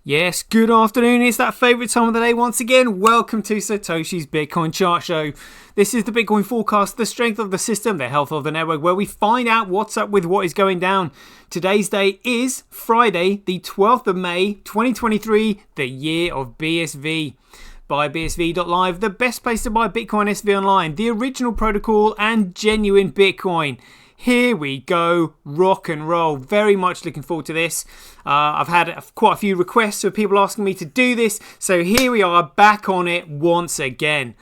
Yes, good afternoon. It's that favourite time of the day once again. Welcome to SirToshi's Bitcoin Chart Show. This is the Bitcoin forecast, the strength of the system, the health of the network, where we find out what's up with what is going down. Today's day is Friday, the 12th of May, 2023, the year of BSV. Buy BSV.live, the best place to buy Bitcoin SV online, the original protocol and genuine Bitcoin. Here we go, rock and roll. Very much looking forward to this. I've had quite a few requests of people asking me to do this, so here we are back on it once again.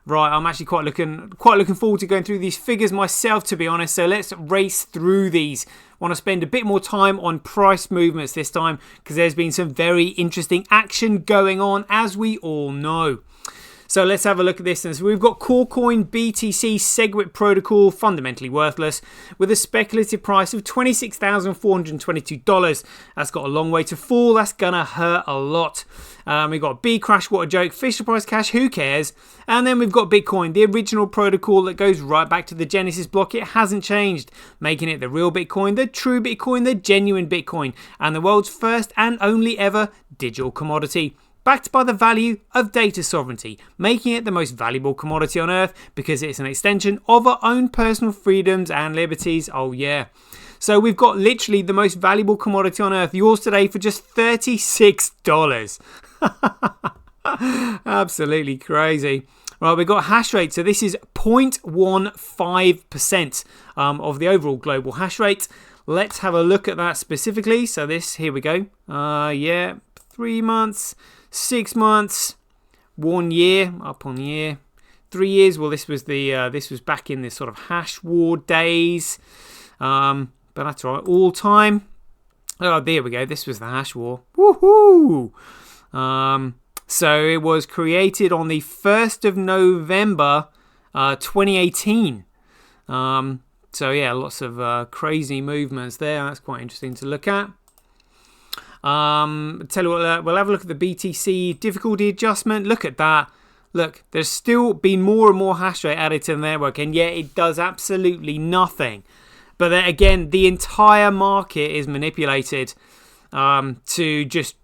Right, I'm actually quite looking forward to going through these figures myself, to be honest. So let's race through these. I want to spend a bit more time on price movements this time because there's been some very interesting action going on, as we all know. So let's have a look at this. And so we've got Corecoin BTC SegWit protocol, fundamentally worthless, with a speculative price of $26,422. That's got a long way to fall. That's gonna hurt a lot. We've got B Crash, what a joke, Fisher Price Cash, who cares? And then we've got Bitcoin, the original protocol that goes right back to the Genesis block. It hasn't changed, making it the real Bitcoin, the true Bitcoin, the genuine Bitcoin, and the world's first and only ever digital commodity, backed by the value of data sovereignty, making it the most valuable commodity on earth because it's an extension of our own personal freedoms and liberties. Oh yeah. So we've got literally the most valuable commodity on earth, yours today for just $36. Absolutely crazy. Right, we've got hash rate. So this is 0.15% of the overall global hash rate. Let's have a look at that specifically. So this, here we go. 3 months. 6 months, 1 year, up on the year, 3 years. Well, this was back in this sort of hash war days, but that's all right. All time. Oh, there we go. This was the hash war. Woohoo! So it was created on the 1st of November, 2018. So yeah, lots of crazy movements there. That's quite interesting to look at. Tell you what, we'll have a look at the BTC difficulty adjustment. Look at that. Look, there's still been more and more hash rate added to the network, and yet it does absolutely nothing. But then again, the entire market is manipulated to just,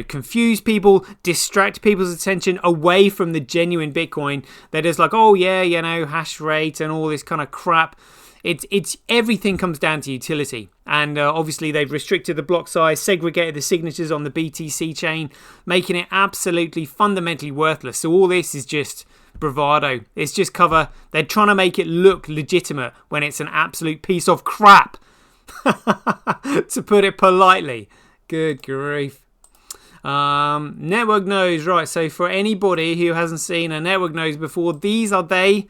confuse people, distract people's attention away from the genuine Bitcoin. They're just like, oh yeah, hash rate and all this kind of crap. It's everything comes down to utility, and obviously they've restricted the block size, segregated the signatures on the BTC chain, making it absolutely fundamentally worthless. So all this is just bravado. It's just cover. They're trying to make it look legitimate when it's an absolute piece of crap, to put it politely. Good grief. Network nodes, right? So for anybody who hasn't seen a network nodes before, these are the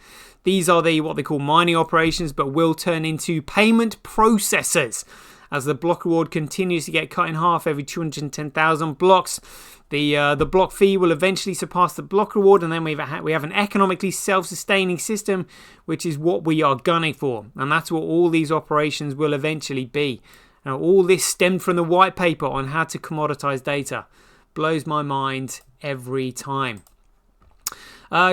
what they call mining operations, but will turn into payment processors as the block reward continues to get cut in half every 210,000 blocks. The block fee will eventually surpass the block reward, and then we have an economically self-sustaining system, which is what we are gunning for, and that's what all these operations will eventually be. Now, all this stemmed from the white paper on how to commoditize data. Blows my mind every time.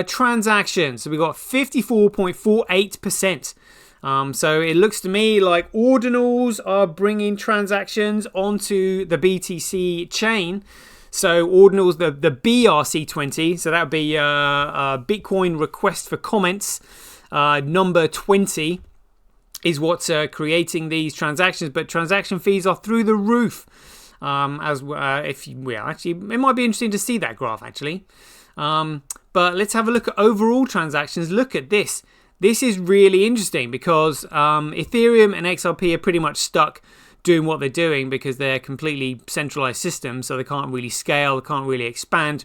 Transactions. So we got 54.48%. So it looks to me like ordinals are bringing transactions onto the BTC chain. So ordinals, the BRC20, so that would be Bitcoin request for comments, number 20 is what's creating these transactions. But transaction fees are through the roof. It might be interesting to see that graph actually. But let's have a look at overall transactions. Look at this. This is really interesting because Ethereum and XRP are pretty much stuck doing what they're doing because they're completely centralized systems, so they can't really scale, they can't really expand.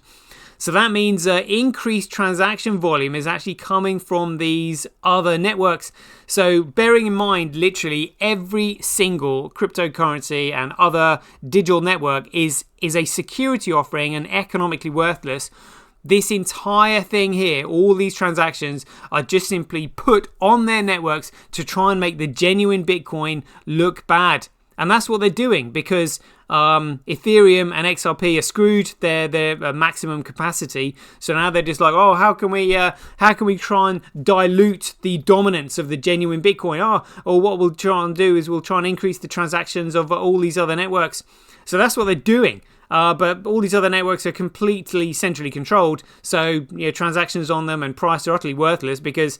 So that means increased transaction volume is actually coming from these other networks. So bearing in mind, literally every single cryptocurrency and other digital network is a security offering and economically worthless. This entire thing here, all these transactions are just simply put on their networks to try and make the genuine Bitcoin look bad. And that's what they're doing because Ethereum and XRP are screwed. They're maximum capacity. So now they're just like, oh, how can we try and dilute the dominance of the genuine Bitcoin? Or what we'll try and do is we'll try and increase the transactions of all these other networks. So that's what they're doing. but all these other networks are completely centrally controlled. So transactions on them and price are utterly worthless because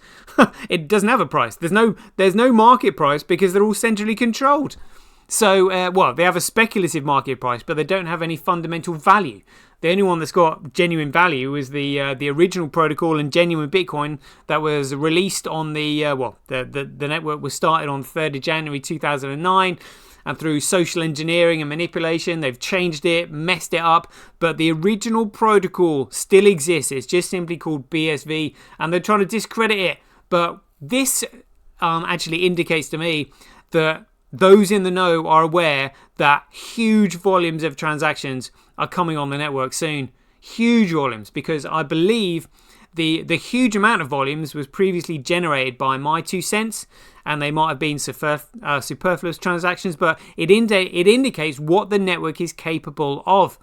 it doesn't have a price. There's no market price because they're all centrally controlled. So, they have a speculative market price, but they don't have any fundamental value. The only one that's got genuine value is the original protocol and genuine Bitcoin that was released on the network was started on 3rd of January 2009. And through social engineering and manipulation, they've changed it, messed it up. But the original protocol still exists. It's just simply called BSV, and they're trying to discredit it. But this actually indicates to me that those in the know are aware that huge volumes of transactions are coming on the network soon. Huge volumes, because I believe the huge amount of volumes was previously generated by my 2 cents, and they might have been superfluous transactions, but it indicates what the network is capable of.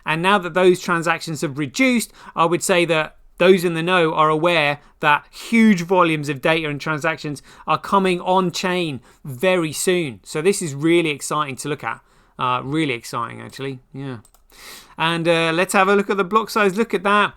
And now that those transactions have reduced, I would say that those in the know are aware that huge volumes of data and transactions are coming on chain very soon. So this is really exciting to look at. Really exciting, actually. Yeah. And let's have a look at the block size. Look at that.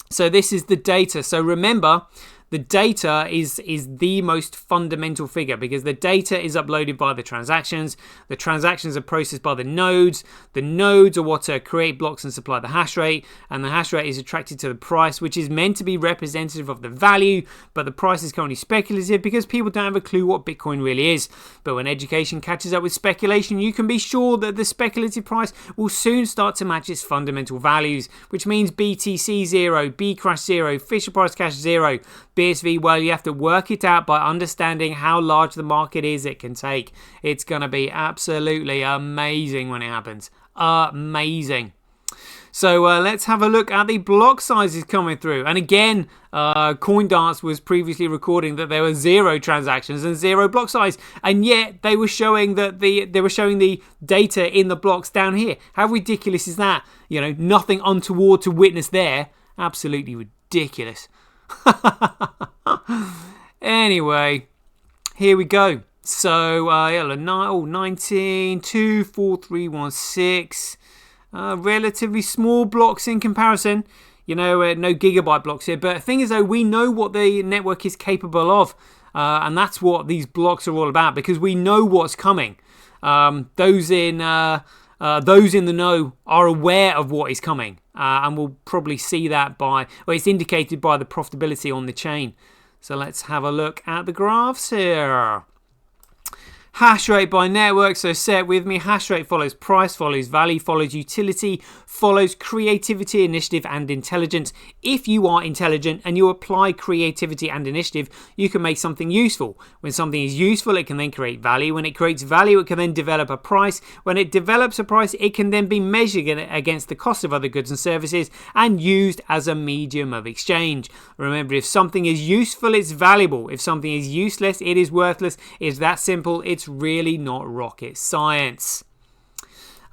So this is the data. So remember, the data is the most fundamental figure because the data is uploaded by the transactions. The transactions are processed by the nodes. The nodes are what create blocks and supply the hash rate. And the hash rate is attracted to the price, which is meant to be representative of the value. But the price is currently speculative because people don't have a clue what Bitcoin really is. But when education catches up with speculation, you can be sure that the speculative price will soon start to match its fundamental values, which means BTC 0, Bcrash 0, Fisher Price Cash 0. BSV, well, you have to work it out by understanding how large the market is it can take. It's going to be absolutely amazing when it happens. Amazing. So let's have a look at the block sizes coming through. And again, CoinDance was previously recording that there were 0 transactions and 0 block size, and yet they were showing that the data in the blocks down here. How ridiculous is that? Nothing untoward to witness there. Absolutely ridiculous. Anyway, here we go. So 19, 2, 4, 3, 1, 6. Relatively small blocks in comparison. No gigabyte blocks here. But the thing is, though, we know what the network is capable of, and that's what these blocks are all about because we know what's coming. Those in the know are aware of what is coming. And we'll probably see that it's indicated by the profitability on the chain. So let's have a look at the graphs here. Hash rate by network. So say it with me. Hash rate follows price, follows value, follows utility, follows creativity, initiative, and intelligence. If you are intelligent and you apply creativity and initiative, you can make something useful. When something is useful, it can then create value. When it creates value, it can then develop a price. When it develops a price, it can then be measured against the cost of other goods and services and used as a medium of exchange. Remember, if something is useful, it's valuable. If something is useless, it is worthless. It's that simple. It's really not rocket science.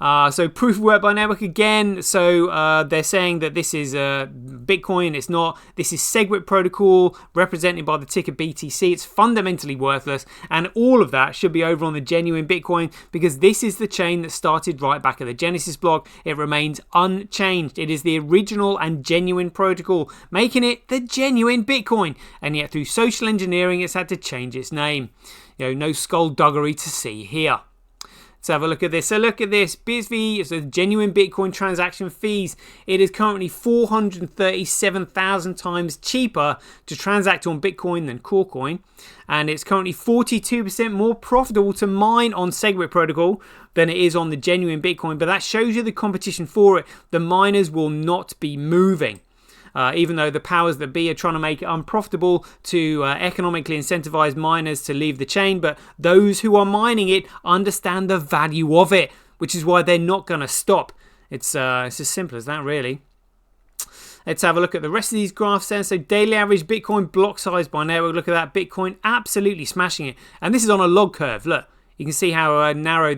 So proof of work by network again. So they're saying that this is Bitcoin. It's not. This is SegWit protocol represented by the ticker BTC. It's fundamentally worthless, and all of that should be over on the genuine Bitcoin because this is the chain that started right back at the Genesis block. It remains unchanged. It is the original and genuine protocol, making it the genuine Bitcoin. And yet through social engineering, it's had to change its name. No skullduggery to see here. Let's have a look at this. So look at this. BSV is a genuine Bitcoin transaction fees. It is currently 437,000 times cheaper to transact on Bitcoin than Corecoin. And it's currently 42% more profitable to mine on SegWit protocol than it is on the genuine Bitcoin. But that shows you the competition for it. The miners will not be moving. Even though the powers that be are trying to make it unprofitable to economically incentivize miners to leave the chain, but those who are mining it understand the value of it, which is why they're not going to stop. It's as simple as that, really. Let's have a look at the rest of these graphs then. So daily average Bitcoin block size by network. Look at that. Bitcoin absolutely smashing it. And this is on a log curve. Look. You can see how narrower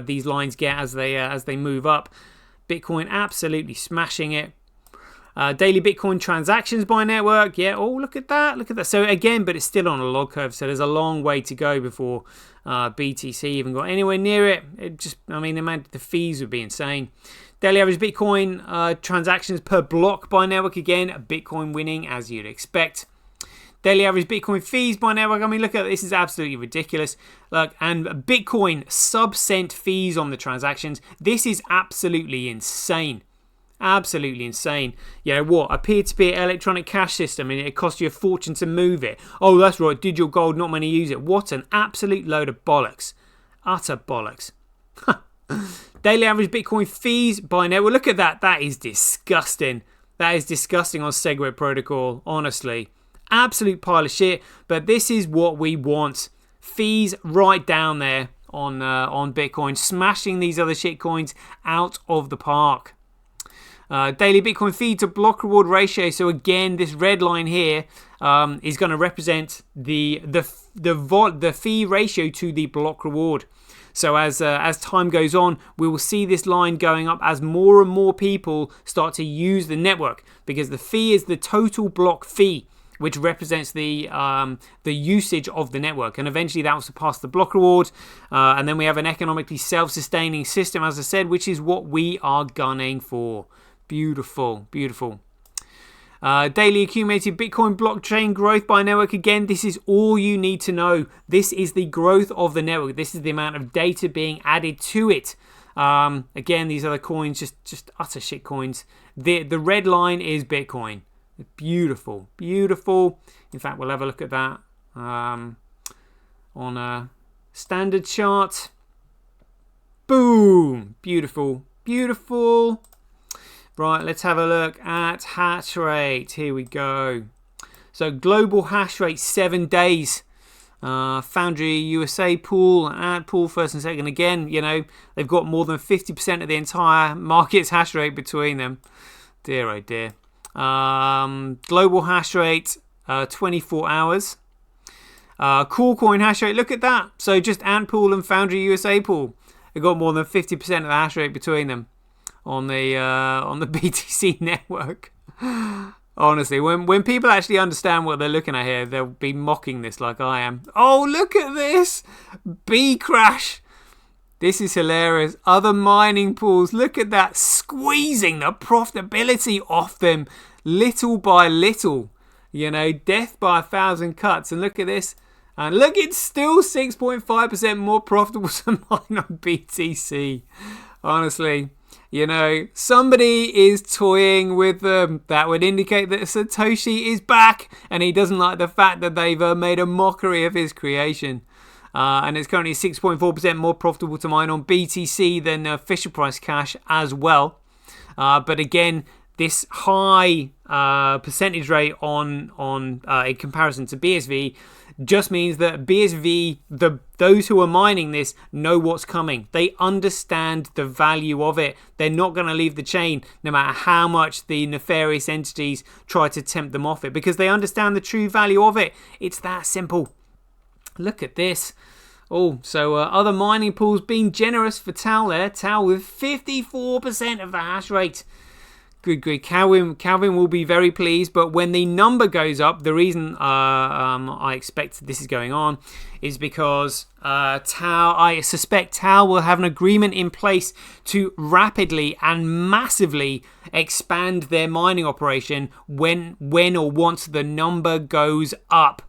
these lines get as they move up. Bitcoin absolutely smashing it. Daily Bitcoin transactions by network. Yeah, oh, look at that. Look at that. So again, but it's still on a log curve. So there's a long way to go before BTC even got anywhere near it. It just, I mean, the fees would be insane. Daily average Bitcoin transactions per block by network. Again, Bitcoin winning as you'd expect. Daily average Bitcoin fees by network. I mean, look at this. Is absolutely ridiculous. Look, and Bitcoin sub-cent fees on the transactions. This is absolutely insane. Absolutely insane. You know what? A peer-to-peer electronic cash system, and it costs you a fortune to move it. Oh, that's right. Digital gold, not many use it. What an absolute load of bollocks. Utter bollocks. Daily average Bitcoin fees by network. Look at that. That is disgusting. That is disgusting on Segwit protocol, honestly. Absolute pile of shit. But this is what we want. Fees right down there on Bitcoin. Smashing these other shit coins out of the park. Daily Bitcoin fee to block reward ratio. So again, this red line here is going to represent the fee ratio to the block reward. So as time goes on, we will see this line going up as more and more people start to use the network, because the fee is the total block fee, which represents the usage of the network, and eventually that will surpass the block reward, and then we have an economically self-sustaining system, as I said, which is what we are gunning for. Beautiful, beautiful. Daily accumulated Bitcoin blockchain growth by network. Again, this is all you need to know. This is the growth of the network. This is the amount of data being added to it. Again, these other coins, just utter shit coins. The red line is Bitcoin. Beautiful, beautiful. In fact, we'll have a look at that on a standard chart. Boom. Beautiful, beautiful. Right, let's have a look at hash rate. Here we go. So global hash rate, 7 days. Foundry USA pool and ad pool first and second. Again, you know, they've got more than 50% of the entire market's hash rate between them. Dear, oh dear. Global hash rate, 24 hours. Cool coin hash rate, look at that. So just Ant Pool and Foundry USA pool, they've got more than 50% of the hash rate between them on the BTC network. Honestly, when people actually understand what they're looking at here, they'll be mocking this like I am. Oh, look at this B crash. This is hilarious. Other mining pools, look at that, squeezing the profitability off them little by little. You know, death by 1,000 cuts. And look at this. And look, it's still 6.5% more profitable to mine on BTC. Honestly, you know, somebody is toying with them. That would indicate that SirToshi is back and he doesn't like the fact that they've made a mockery of his creation. And it's currently 6.4% more profitable to mine on BTC than Fisher Price Cash as well. But again, this high percentage rate on in comparison to BSV just means that BSV, those who are mining this, know what's coming. They understand the value of it. They're not going to leave the chain no matter how much the nefarious entities try to tempt them off it, because they understand the true value of it. It's that simple. Look at this. Oh, so other mining pools being generous for Tal there. Tal with 54% of the hash rate. Good, good. Calvin will be very pleased. But when the number goes up, the reason I expect this is going on is because I suspect Tal will have an agreement in place to rapidly and massively expand their mining operation when or once the number goes up.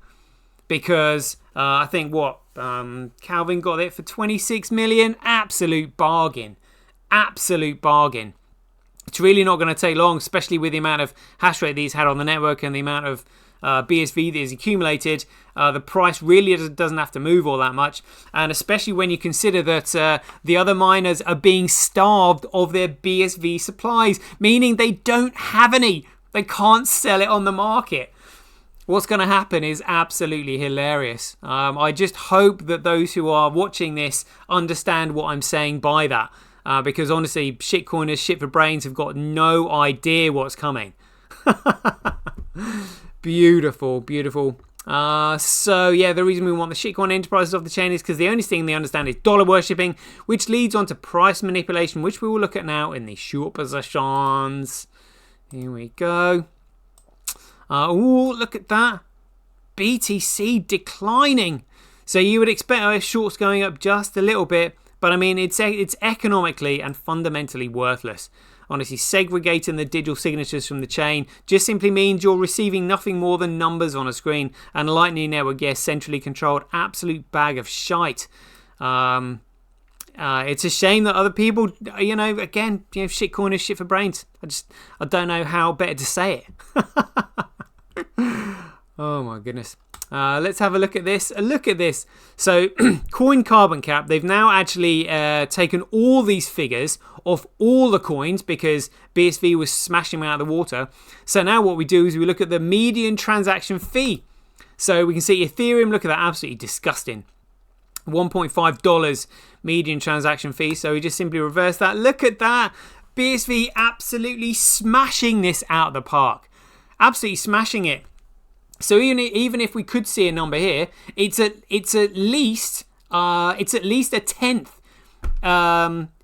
Because I think Calvin got it for 26 million. Absolute bargain. Absolute bargain. It's really not going to take long, especially with the amount of hash rate these had on the network and the amount of BSV that is accumulated. The price really doesn't have to move all that much. And especially when you consider that the other miners are being starved of their BSV supplies, meaning they don't have any. They can't sell it on the market. What's going to happen is absolutely hilarious. I just hope that those who are watching this understand what I'm saying by that. Because honestly, shitcoiners, shit for brains have got no idea what's coming. Beautiful, beautiful. So yeah, the reason we want the shitcoin enterprises off the chain is because the only thing they understand is dollar worshipping, which leads on to price manipulation, which we will look at now in the short positions. Here we go. Oh, look at that. BTC declining. So you would expect shorts going up just a little bit, but I mean, it's economically and fundamentally worthless. Honestly, segregating the digital signatures from the chain just simply means you're receiving nothing more than numbers on a screen. And Lightning Network, yes, centrally controlled, absolute bag of shite. It's a shame that other people, again, shitcoin is shit for brains. I don't know how better to say it. Oh my goodness. Let's have a look at this. So Coin Carbon Cap, they've now actually taken all these figures off all the coins because BSV was smashing them out of the water. So now what we do is we look at the median transaction fee. So we can see Ethereum, look at that, absolutely disgusting. $1.5 median transaction fee. So we just simply reverse that. Look at that. BSV absolutely smashing this out of the park. Absolutely smashing it. So even if we could see a number here, it's at least a tenth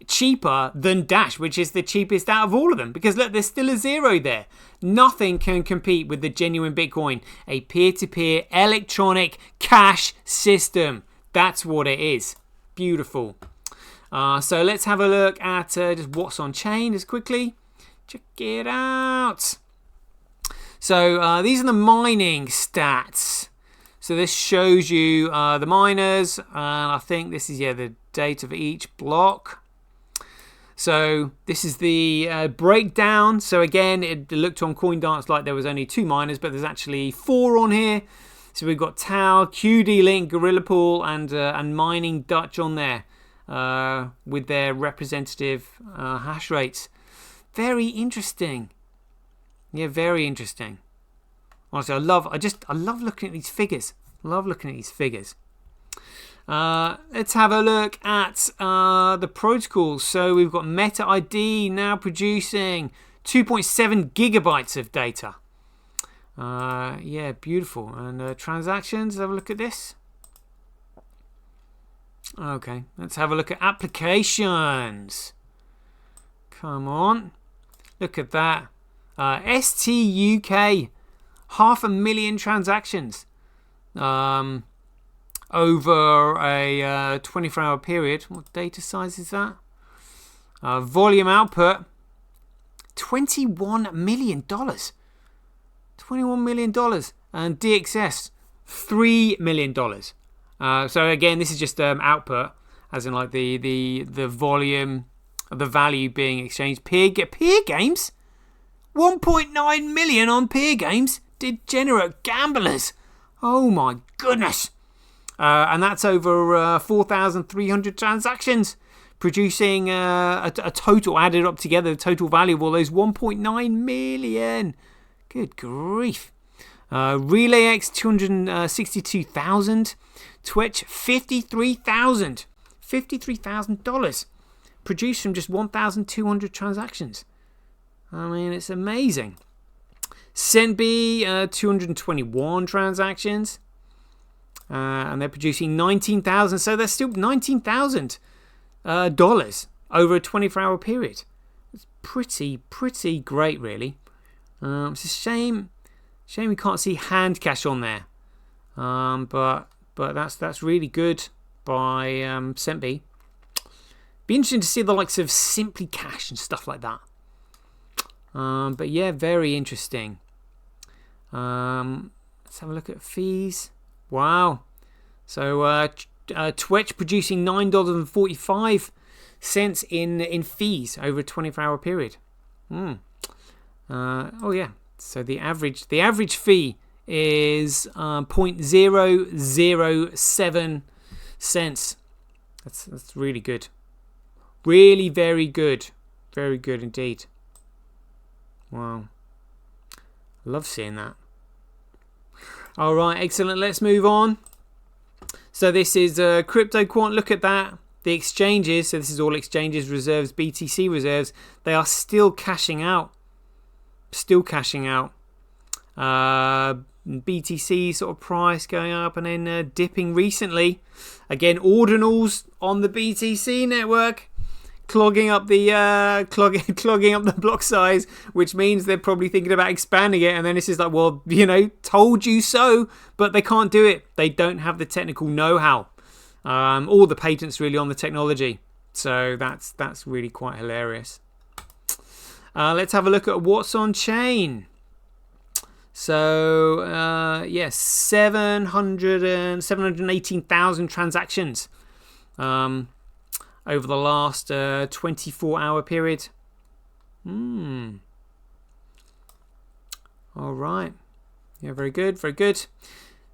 cheaper than Dash, which is the cheapest out of all of them. Because look, there's still a zero there. Nothing can compete with the genuine Bitcoin, a peer-to-peer electronic cash system. That's what it is. Beautiful. So let's have a look at just what's on chain just quickly. Check it out. So these are the mining stats. So this shows you the miners, and I think this is the date of each block. So this is the breakdown. So again, it looked on CoinDance like there was only 2 miners, but there's actually 4 on here. So we've got Tau, QD Link, Gorilla Pool, and Mining Dutch on there with their representative hash rates. Very interesting. Yeah, very interesting. Honestly, I love looking at these figures. Let's have a look at the protocols. So we've got Meta ID now producing 2.7 gigabytes of data. Yeah, beautiful. And transactions, have a look at this. Okay, let's have a look at applications. Come on. Look at that. STUK, 500,000 transactions over a 24-hour period. What data size is that? Volume output, $21 million. $21 million. And DXS, $3 million. So again, this is just output, as in like the volume of the value being exchanged. Peer games? 1.9 million on peer games. Degenerate gamblers. Oh my goodness. And that's over 4,300 transactions, producing a total, added up together, the total value of all those 1.9 million. Good grief. RelayX, 262,000. Twitch, $53,000. $53,000 produced from just 1,200 transactions. I mean, it's amazing. Senbi, 221 transactions. And they're producing 19,000. So they're still $19,000 over a 24-hour period. It's pretty great, really. It's a shame we can't see hand cash on there. But that's really good by Senbi. Be interesting to see the likes of Simply Cash and stuff like that. But yeah, very interesting. Let's have a look at fees. Wow. So Twitch producing $9.45 in fees over a 24-hour period. Oh yeah. So the average fee is 0.007 cents. That's really good. Really very good. Very good indeed. Wow. Love seeing that. All right, excellent. Let's move on. So this is Crypto Quant. Look at that. The exchanges, so this is all exchanges, reserves, BTC reserves. They are still cashing out. BTC sort of price going up and then dipping recently. Again, ordinals on the BTC network clogging up the clogging up the block size, which means they're probably thinking about expanding it. And then it's just like, well, told you so, but they can't do it. They don't have the technical know-how, or the patents really on the technology. So that's really quite hilarious. Let's have a look at what's on chain. So, 718,000 transactions over the last 24-hour period. All right. Yeah, very good, very good.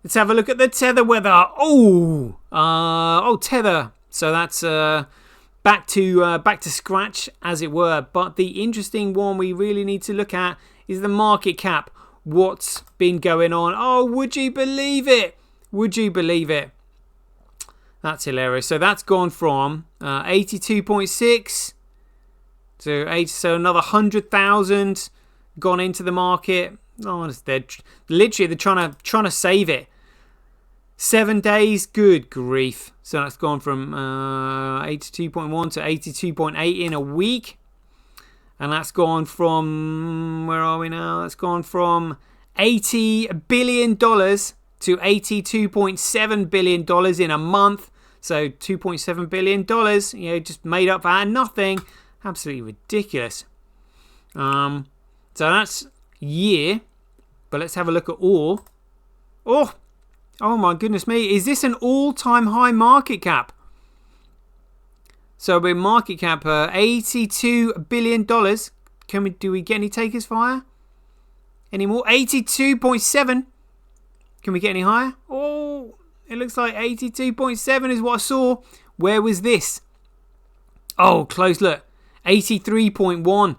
Let's have a look at the Tether weather. Tether. So that's back to scratch, as it were. But the interesting one we really need to look at is the market cap. What's been going on? Oh, would you believe it? Would you believe it? That's hilarious. So that's gone from 82.6 to 8. So another 100,000 gone into the market. Oh, they're trying to save it. 7 days. Good grief. So that's gone from 82.1 to 82.8 in a week. And that's gone from, where are we now? That's gone from $80 billion to $82.7 billion in a month. So $2.7 billion, just made up out of nothing. Absolutely ridiculous. So that's year. But let's have a look at all. Oh my goodness me. Is this an all-time high market cap? So we're market cap $82 billion. Do we get any takers for higher? Any more? 82.7. Can we get any higher? Oh, it looks like 82.7 is what I saw. Where was this? Oh, close look. 83.1.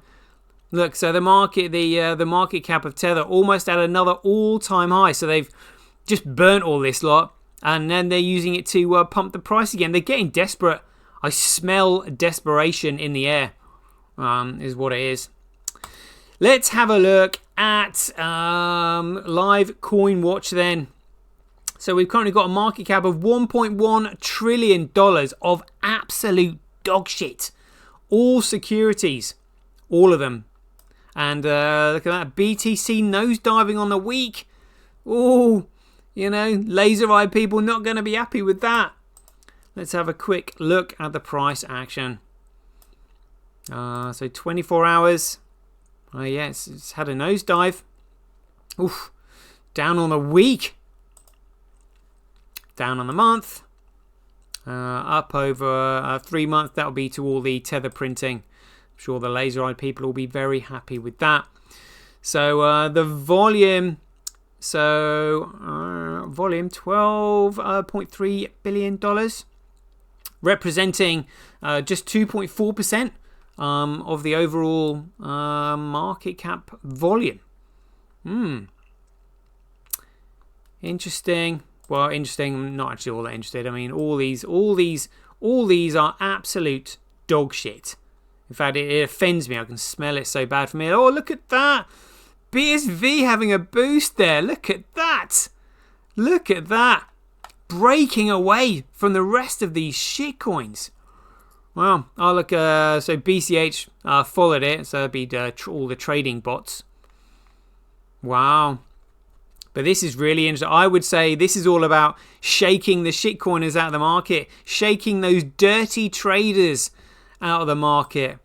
Look, so the market cap of Tether almost at another all-time high. So they've just burnt all this lot, and then they're using it to pump the price again. They're getting desperate. I smell desperation in the air, is what it is. Let's have a look at live coin watch then. So we've currently got a market cap of $1.1 trillion of absolute dog shit. All securities, all of them. And look at that, BTC nosediving on the week. Oh, laser-eyed people not going to be happy with that. Let's have a quick look at the price action. So 24 hours. Oh, yeah, it's had a nosedive. Oof. Down on the week. Down on the month. Up over 3 months. That'll be to all the Tether printing. I'm sure the laser-eyed people will be very happy with that. So the volume. So volume $12.3 billion. Representing just 2.4% of the overall market cap volume. Interesting. Well, interesting. Not actually all that interested. I mean, all these are absolute dog shit. In fact, it offends me. I can smell it so bad from here. Oh, look at that! BSV having a boost there. Look at that. Look at that. Breaking away from the rest of these shit coins. Well, I'll look. So BCH followed it. So that'd be all the trading bots. Wow. But this is really interesting. I would say this is all about shaking the shitcoiners out of the market, shaking those dirty traders out of the market.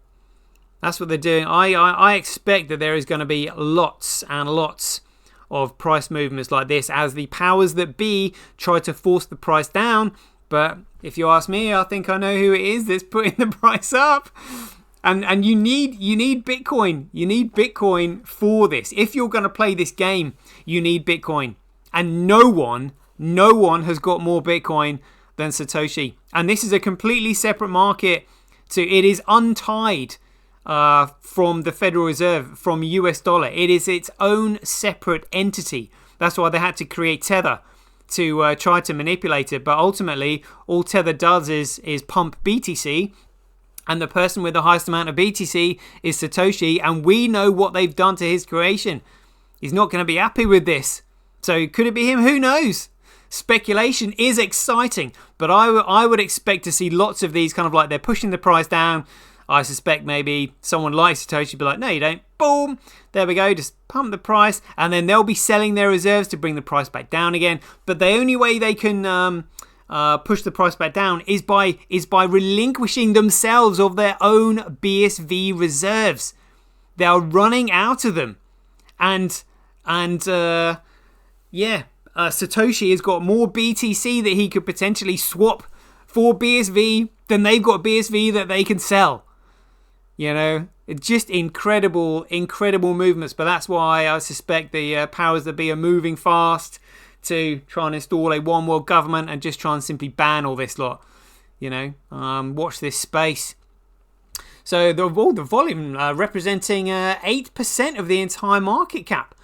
That's what they're doing. I expect that there is going to be lots and lots of price movements like this as the powers that be try to force the price down. But if you ask me, I think I know who it is that's putting the price up. And you need Bitcoin. You need Bitcoin for this. If you're going to play this game, you need Bitcoin. And no one has got more Bitcoin than Satoshi. And this is a completely separate market. So it is untied from the Federal Reserve, from US dollar. It is its own separate entity. That's why they had to create Tether to try to manipulate it. But ultimately, all Tether does is pump BTC. And the person with the highest amount of BTC is Satoshi. And we know what they've done to his creation. He's not going to be happy with this. So could it be him? Who knows? Speculation is exciting. But I would expect to see lots of these kind of like they're pushing the price down. I suspect maybe someone like Satoshi be like, no, you don't. Boom. There we go. Just pump the price. And then they'll be selling their reserves to bring the price back down again. But the only way they can push the price back down is by relinquishing themselves of their own BSV reserves. They are running out of them. And Satoshi has got more BTC that he could potentially swap for BSV than they've got BSV that they can sell. You know, it's just incredible movements. But that's why I suspect the powers that be are moving fast to try and install a one world government and just try and simply ban all this lot. You know, watch this space. So the volume representing 8% of the entire market cap.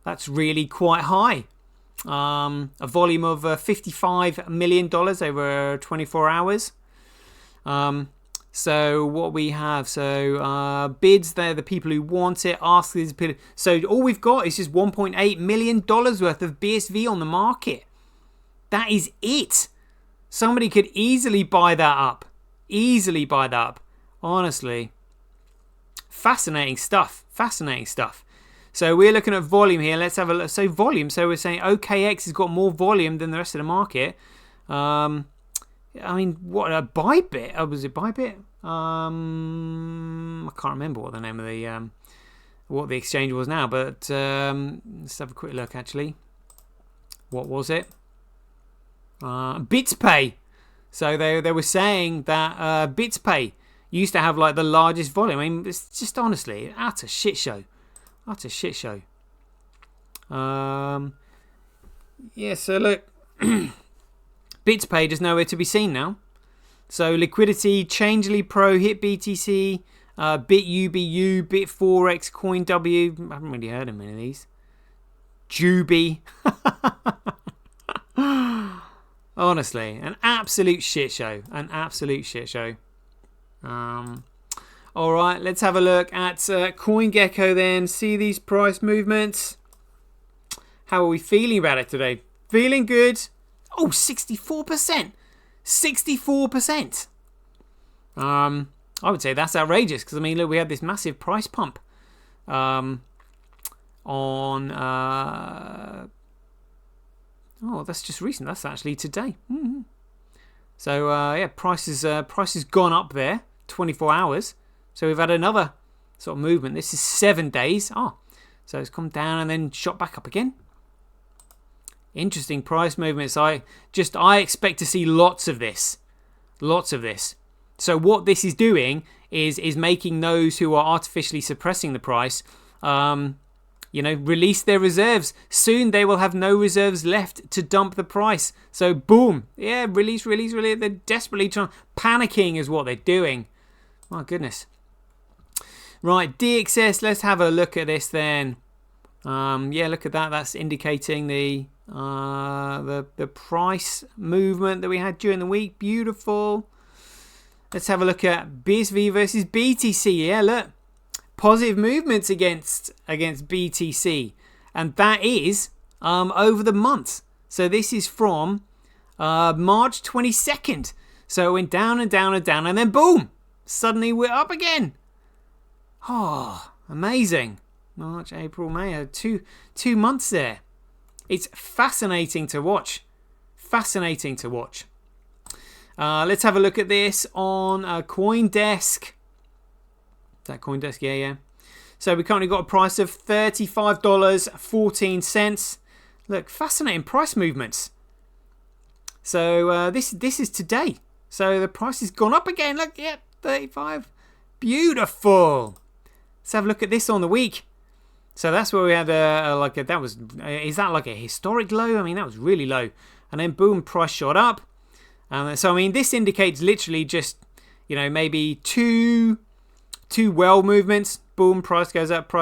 That's really quite high. A volume of $55 million over 24 hours. So what we have, bids, they're the people who want it, ask these people. So all we've got is just $1.8 million worth of BSV on the market. That is it. Somebody could easily buy that up. Honestly. Fascinating stuff. So we're looking at volume here. Let's have a look. So volume. So we're saying OKX has got more volume than the rest of the market. I mean, what a Bybit? Oh, was it Bybit? I can't remember what the name of the what the exchange was now. But let's have a quick look. Actually, what was it? BitsPay. So they were saying that BitsPay used to have like the largest volume. I mean, it's just honestly utter shit show. Yeah, so look, BitsPay is nowhere to be seen now. So liquidity, Changelly Pro, Hit BTC, BitUBU, Bit4X, CoinW. I haven't really heard of many of these. Juby. Honestly, an absolute shit show. All right, let's have a look at CoinGecko then. See these price movements. How are we feeling about it today? Feeling good. Oh, 64%. 64%. I would say that's outrageous because, I mean, look, we had this massive price pump on... oh, that's just recent. That's actually today. Mm-hmm. So, yeah, price has gone up there. 24 hours. So we've had another sort of movement. This is 7 days. Oh, so it's come down and then shot back up again. Interesting price movements. I expect to see lots of this. So what this is doing is making those who are artificially suppressing the price, release their reserves. Soon they will have no reserves left to dump the price. So boom, yeah, release. They're desperately panicking is what they're doing. My goodness. Right, DXS. Let's have a look at this then. Yeah, look at that. That's indicating the price movement that we had during the week. Beautiful. Let's have a look at BSV versus BTC. Yeah, look, positive movements against BTC, and that is over the month. So this is from March 22nd. So it went down and down and down, and then boom, suddenly we're up again. Oh, amazing. March, April, May, two months there. It's fascinating to watch. Let's have a look at this on CoinDesk. Is that CoinDesk? Yeah. So we currently got a price of $35.14. Look, fascinating price movements. So this is today. So the price has gone up again. Look, yeah, 35. Beautiful. Let's have a look at this on the week. So that's where we had is that like a historic low? I mean, that was really low. And then boom, price shot up. So I mean, this indicates literally just, maybe two well movements. Boom, price goes up,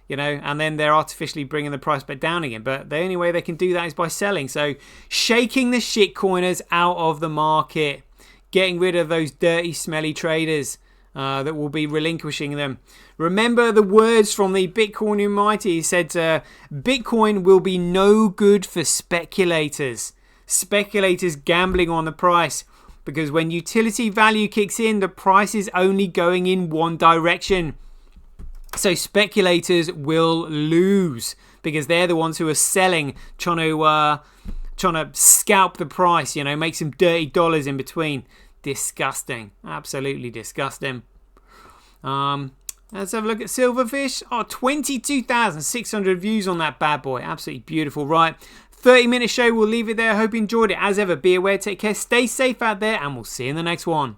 and then they're artificially bringing the price back down again. But the only way they can do that is by selling. So shaking the shitcoiners out of the market, getting rid of those dirty, smelly traders that will be relinquishing them. Remember the words from the Bitcoin Almighty. He said, Bitcoin will be no good for speculators. Speculators gambling on the price. because when utility value kicks in, the price is only going in one direction. So speculators will lose because they're the ones who are selling, trying to scalp the price, you know, make some dirty dollars in between. Disgusting. Absolutely disgusting. Let's have a look at Silverfish. Oh, 22,600 views on that bad boy. Absolutely beautiful. Right. 30-minute show. We'll leave it there. I hope you enjoyed it. As ever, be aware, take care, stay safe out there, and we'll see you in the next one.